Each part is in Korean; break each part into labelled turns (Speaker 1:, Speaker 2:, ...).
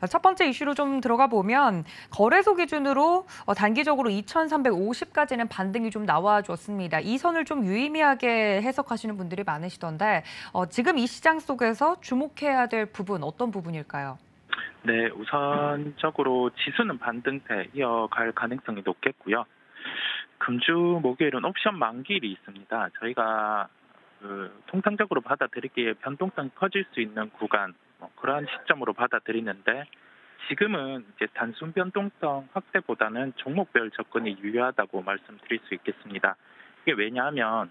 Speaker 1: 첫 번째 이슈로 좀 들어가 보면 거래소 기준으로 단기적으로 2,350까지는 반등이 좀 나와줬습니다. 이 선을 좀 유의미하게 해석하시는 분들이 많으시던데 지금 이 시장 속에서 주목해야 될 부분 어떤 부분일까요?
Speaker 2: 네, 우선적으로 지수는 반등세 이어갈 가능성이 높겠고요. 금주 목요일은 옵션 만기일이 있습니다. 저희가 통상적으로 받아들이기에 변동성이 커질 수 있는 구간, 그러한 시점으로 받아들이는데 지금은 이제 단순 변동성 확대보다는 종목별 접근이 유효하다고 말씀드릴 수 있겠습니다. 이게 왜냐하면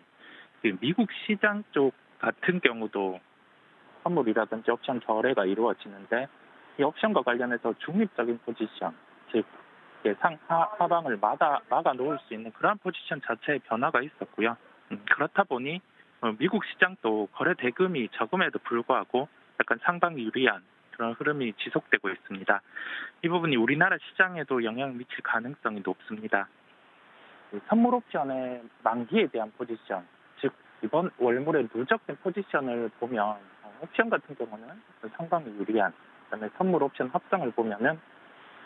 Speaker 2: 미국 시장 쪽 같은 경우도 선물이라든지 옵션 거래가 이루어지는데 이 옵션과 관련해서 중립적인 포지션, 즉 하방을 막아 놓을 수 있는 그러한 포지션 자체의 변화가 있었고요. 그렇다 보니 미국 시장도 거래 대금이 적음에도 불구하고 약간 상방 유리한 그런 흐름이 지속되고 있습니다. 이 부분이 우리나라 시장에도 영향을 미칠 가능성이 높습니다. 선물 옵션의 만기에 대한 포지션, 즉 이번 월물의 누적된 포지션을 보면 옵션 같은 경우는 상방이 유리한, 그다음에 선물 옵션 합성을 보면은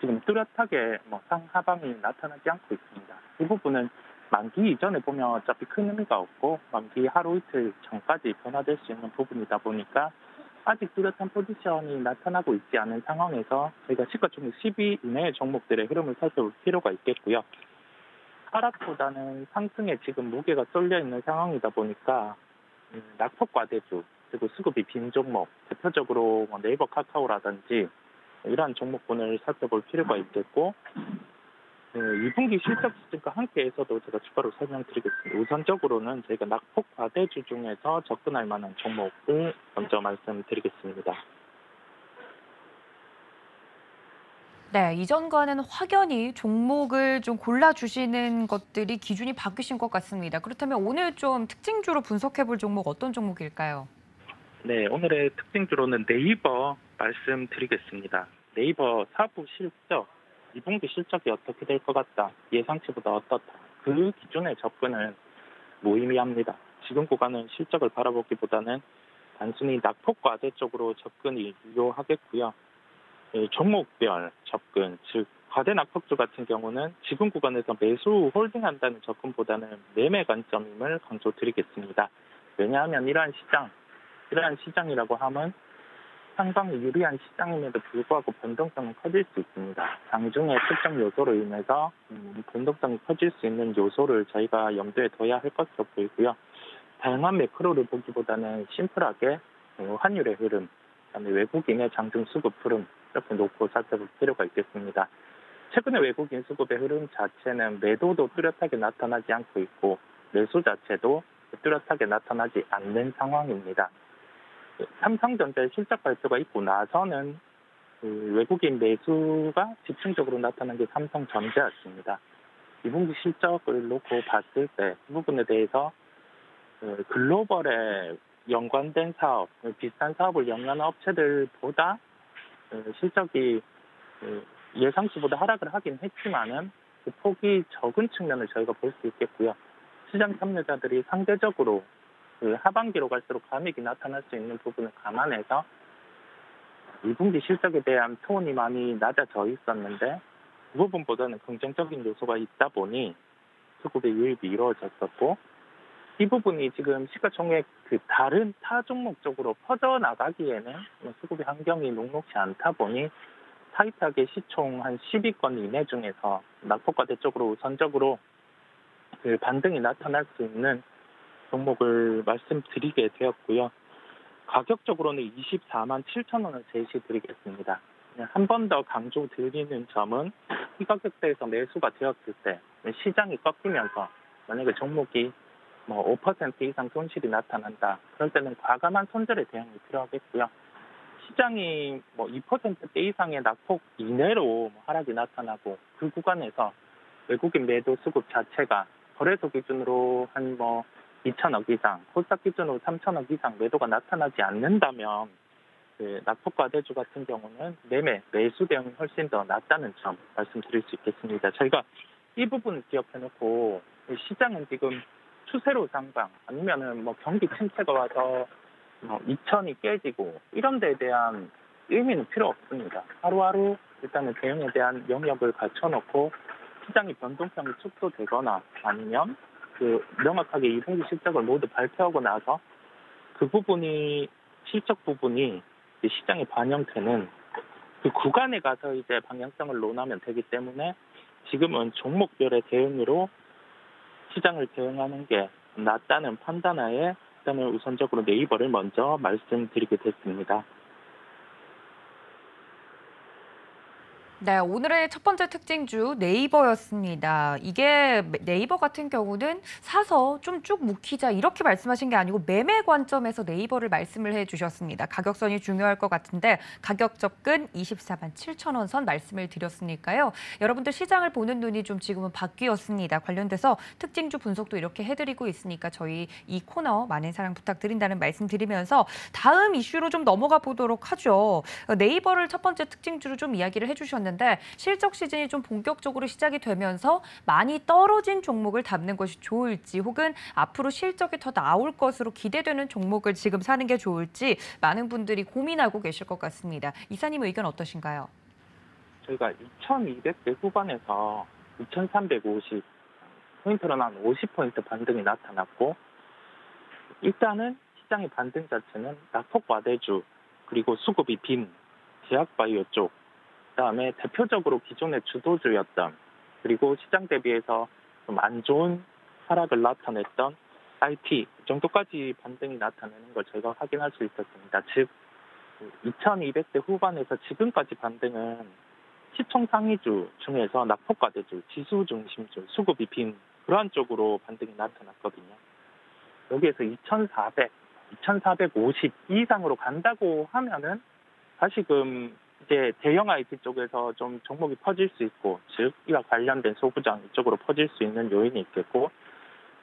Speaker 2: 지금 뚜렷하게 상하방이 나타나지 않고 있습니다. 이 부분은 만기 이전에 보면 어차피 큰 의미가 없고 만기 하루 이틀 전까지 변화될 수 있는 부분이다 보니까 아직 뚜렷한 포지션이 나타나고 있지 않은 상황에서 저희가 시가총액 10위 이내의 종목들의 흐름을 살펴볼 필요가 있겠고요. 하락보다는 상승에 지금 무게가 쏠려 있는 상황이다 보니까 낙폭 과대주 그리고 수급이 빈 종목, 대표적으로 네이버 카카오라든지 이러한 종목군을 살펴볼 필요가 있겠고 2분기 실적 시즌과 함께해서도 제가 추가로 설명드리겠습니다. 우선적으로는 저희가 낙폭 과대주 중에서 접근할 만한 종목을 먼저 말씀드리겠습니다.
Speaker 1: 네, 이전과는 확연히 종목을 좀 골라주시는 것들이 기준이 바뀌신 것 같습니다. 그렇다면 오늘 좀 특징주로 분석해볼 종목 어떤 종목일까요?
Speaker 2: 네, 오늘의 특징주로는 네이버 말씀드리겠습니다. 네이버 사부 실적, 2분기 실적이 어떻게 될 것 같다, 예상치보다 어떻다. 그 기준의 접근은 무의미합니다. 지금 구간은 실적을 바라보기보다는 단순히 낙폭 과대 쪽으로 접근이 유효하겠고요. 종목별 접근, 즉 과대 낙폭주 같은 경우는 지금 구간에서 매수 홀딩한다는 접근보다는 매매 관점임을 강조드리겠습니다. 왜냐하면 이러한 시장이라고 하면 상방이 유리한 시장임에도 불구하고 변동성은 커질 수 있습니다. 장중의 특정 요소로 인해서 변동성이 커질 수 있는 요소를 저희가 염두에 둬야 할 것으로 보이고요. 다양한 매크로를 보기보다는 심플하게 환율의 흐름, 그다음에 외국인의 장중 수급 흐름 이렇게 놓고 살펴볼 필요가 있겠습니다. 최근에 외국인 수급의 흐름 자체는 매도도 뚜렷하게 나타나지 않고 있고 매수 자체도 뚜렷하게 나타나지 않는 상황입니다. 삼성전자의 실적 발표가 있고 나서는 외국인 매수가 집중적으로 나타난 게 삼성전자였습니다. 2분기 실적을 놓고 봤을 때 이 부분에 대해서 글로벌에 연관된 사업, 비슷한 사업을 영위하는 업체들보다 실적이 예상치보다 하락을 하긴 했지만은 그 폭이 적은 측면을 저희가 볼 수 있겠고요. 시장 참여자들이 상대적으로 하반기로 갈수록 감익이 나타날 수 있는 부분을 감안해서 2분기 실적에 대한 톤이 많이 낮아져 있었는데 그 부분보다는 긍정적인 요소가 있다 보니 수급의 유입이 이루어졌었고 이 부분이 지금 시가총액 다른 타 종목 쪽으로 퍼져나가기에는 수급의 환경이 녹록지 않다 보니 타이트하게 시총 한 10위권 이내 중에서 낙폭과대 쪽으로 우선적으로 반등이 나타날 수 있는 종목을 말씀드리게 되었고요. 가격적으로는 24만 7천 원을 제시드리겠습니다. 한 번 더 강조드리는 점은 이 가격대에서 매수가 되었을 때 시장이 꺾이면서 만약에 종목이 5% 이상 손실이 나타난다. 그럴 때는 과감한 손절의 대응이 필요하겠고요. 시장이 2%대 이상의 낙폭 이내로 하락이 나타나고 그 구간에서 외국인 매도 수급 자체가 거래소 기준으로 한 2천억 이상, 코스닥 기준으로 3천억 이상 매도가 나타나지 않는다면 낙폭 과대주 같은 경우는 매수 대응이 훨씬 더 낮다는 점 말씀드릴 수 있겠습니다. 저희가 이 부분을 기억해놓고 시장은 지금 추세로 상방 아니면은 경기 침체가 와서 2천이 깨지고 이런 데에 대한 의미는 필요 없습니다. 하루하루 일단은 대응에 대한 영역을 갖춰놓고 시장의 변동성이 축소되거나 아니면 명확하게 2분기 실적을 모두 발표하고 나서 그 부분이 실적 부분이 이제 시장에 반영되는 그 구간에 가서 이제 방향성을 논하면 되기 때문에 지금은 종목별의 대응으로 시장을 대응하는 게 낫다는 판단하에 일단은 우선적으로 네이버를 먼저 말씀드리게 됐습니다.
Speaker 1: 네, 오늘의 첫 번째 특징주 네이버였습니다. 이게 네이버 같은 경우는 사서 좀 쭉 묵히자 이렇게 말씀하신 게 아니고 매매 관점에서 네이버를 말씀을 해주셨습니다. 가격선이 중요할 것 같은데 가격 접근 24만 7천 원 선 말씀을 드렸으니까요. 여러분들 시장을 보는 눈이 좀 지금은 바뀌었습니다. 관련돼서 특징주 분석도 이렇게 해드리고 있으니까 저희 이 코너 많은 사랑 부탁드린다는 말씀 드리면서 다음 이슈로 좀 넘어가 보도록 하죠. 네이버를 첫 번째 특징주로 좀 이야기를 해주셨는데 실적 시즌이 좀 본격적으로 시작이 되면서 많이 떨어진 종목을 담는 것이 좋을지 혹은 앞으로 실적이 더 나올 것으로 기대되는 종목을 지금 사는 게 좋을지 많은 분들이 고민하고 계실 것 같습니다. 이사님 의견 어떠신가요?
Speaker 2: 저희가 2200대 후반에서 2350 포인트로 한 50포인트 반등이 나타났고 일단은 시장의 반등 자체는 낙폭과대주 그리고 수급이 빈 제약바이오 쪽 그다음에 대표적으로 기존의 주도주였던 그리고 시장 대비해서 좀 안 좋은 하락을 나타냈던 IT 정도까지 반등이 나타내는 걸 저희가 확인할 수 있었습니다. 즉 2200대 후반에서 지금까지 반등은 시총 상위주 중에서 낙폭과대주, 지수 중심주, 수급이 빈 그러한 쪽으로 반등이 나타났거든요. 여기에서 2400, 2450 이상으로 간다고 하면은 다시금 이제 대형 IT 쪽에서 좀 종목이 퍼질 수 있고, 즉 이와 관련된 소부장 이쪽으로 퍼질 수 있는 요인이 있겠고,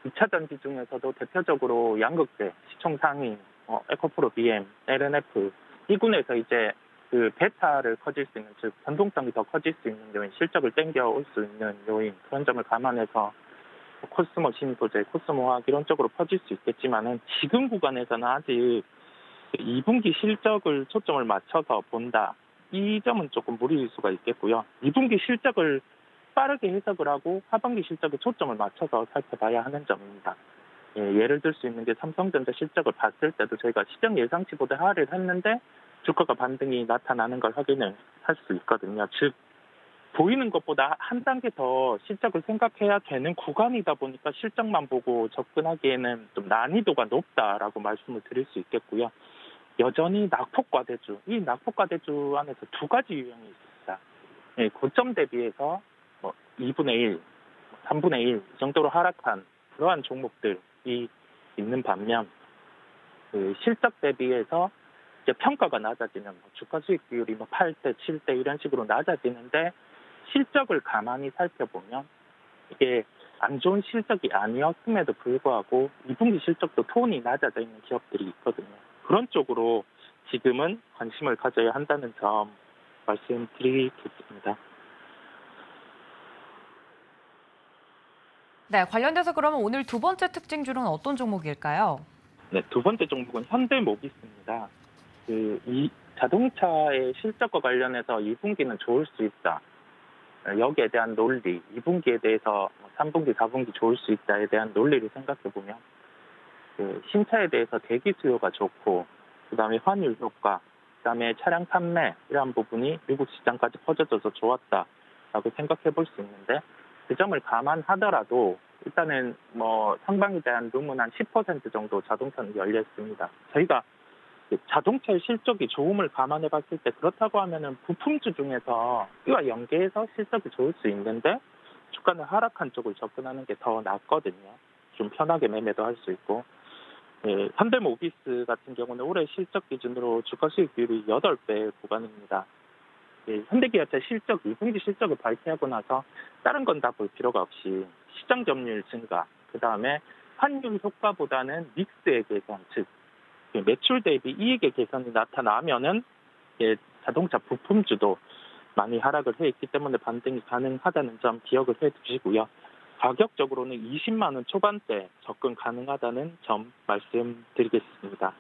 Speaker 2: 2차 전지 중에서도 대표적으로 양극재, 시총 상위, 에코프로 BM, LNF 이 군에서 이제 그 베타를 커질 수 있는, 즉 변동성이 더 커질 수 있는 요인, 실적을 땡겨올 수 있는 요인 그런 점을 감안해서 코스모 신소재, 코스모화학 이런 쪽으로 퍼질 수 있겠지만은 지금 구간에서는 아직 2분기 실적을 초점을 맞춰서 본다. 이 점은 조금 무리일 수가 있겠고요. 2분기 실적을 빠르게 해석을 하고 하반기 실적에 초점을 맞춰서 살펴봐야 하는 점입니다. 예를 들 수 있는 게 삼성전자 실적을 봤을 때도 저희가 시장 예상치보다 하락을 했는데 주가가 반등이 나타나는 걸 확인을 할 수 있거든요. 즉 보이는 것보다 한 단계 더 실적을 생각해야 되는 구간이다 보니까 실적만 보고 접근하기에는 좀 난이도가 높다라고 말씀을 드릴 수 있겠고요. 여전히 낙폭과대주, 이 낙폭과대주 안에서 두 가지 유형이 있습니다. 고점 대비해서 2분의 1, 3분의 1 이 정도로 하락한 그러한 종목들이 있는 반면 그 실적 대비해서 이제 평가가 낮아지는 주가 수익 비율이 8대, 7대 이런 식으로 낮아지는데 실적을 가만히 살펴보면 이게 안 좋은 실적이 아니었음에도 불구하고 2분기 실적도 톤이 낮아져 있는 기업들이 있거든요. 그런 쪽으로 지금은 관심을 가져야 한다는 점 말씀드리겠습니다.
Speaker 1: 네, 관련돼서 그러면 오늘 두 번째 특징주는 어떤 종목일까요?
Speaker 2: 네, 두 번째 종목은 현대모비스입니다. 이 자동차의 실적과 관련해서 2분기는 좋을 수 있다. 여기에 대한 논리, 2분기에 대해서 3분기, 4분기 좋을 수 있다에 대한 논리를 생각해보면 신차에 대해서 대기 수요가 좋고 그다음에 환율 효과, 그다음에 차량 판매 이러한 부분이 미국 시장까지 퍼져져서 좋았다라고 생각해볼 수 있는데 그 점을 감안하더라도 일단은 상방에 대한 룸은 한 10% 정도 자동차는 열려 있습니다. 저희가 자동차의 실적이 좋음을 감안해 봤을 때 그렇다고 하면은 부품주 중에서 이와 연계해서 실적이 좋을 수 있는데 주가는 하락한 쪽을 접근하는 게 더 낫거든요. 좀 편하게 매매도 할 수 있고. 현대모비스 같은 경우는 올해 실적 기준으로 주가 수익 비율이 8배 구간입니다. 현대기아차 실적, 2분기 실적을 발표하고 나서 다른 건 다 볼 필요가 없이 시장 점유율 증가, 그 다음에 환율 효과보다는 믹스의 개선, 즉 매출 대비 이익의 개선이 나타나면은 자동차 부품주도 많이 하락을 해 있기 때문에 반등이 가능하다는 점 기억을 해 두시고요. 가격적으로는 20만 원 초반대 접근 가능하다는 점 말씀드리겠습니다.